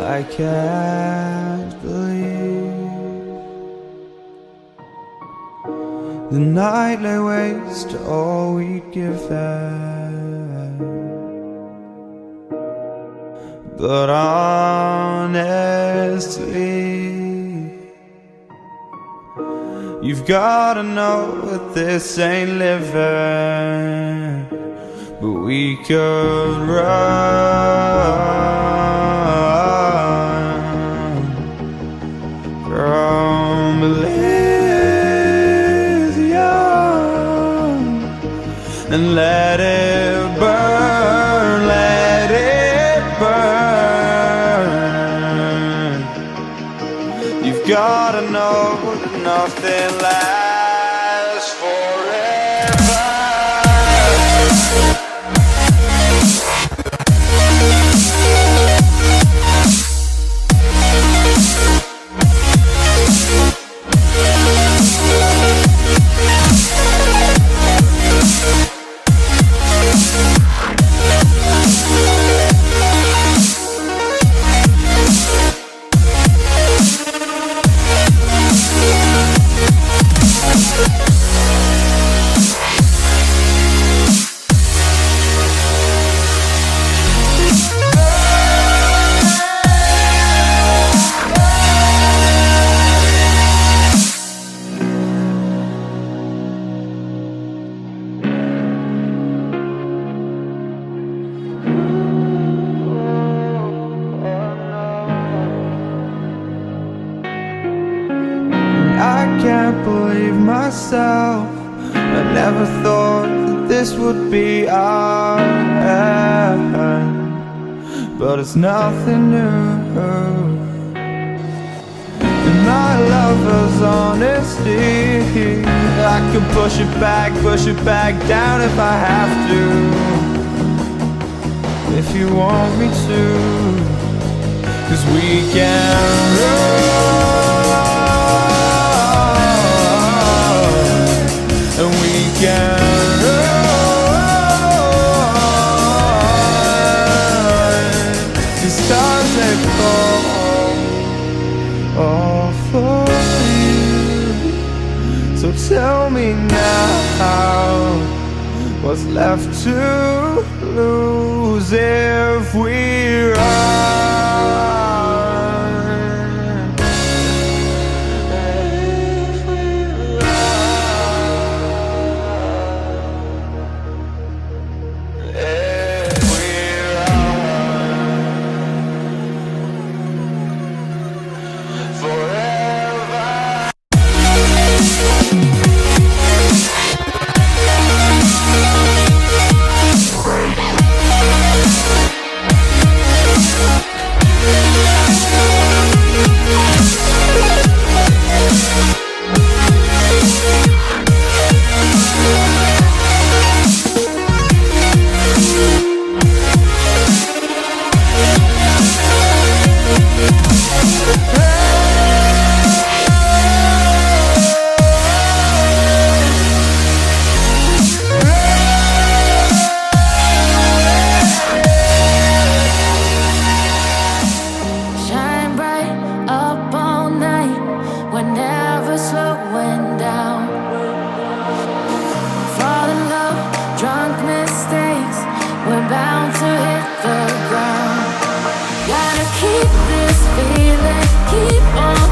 I can't believe the night lay waste to all we'd given. But honestly, you've gotta know that this ain't living. But we could run from Elysium and let it burn, let it burn. You've gotta know that nothing lasts forever. I can't believe myself. I never thought that this would be our end, but it's nothing new. And my lover's honesty, I could push it back down if I have to. If you want me to, 'cause we can run. And we can run. The stars they fall all for you. So tell me now, what's left to lose if we run? We're bound to hit the ground. Gotta keep this feeling, keep on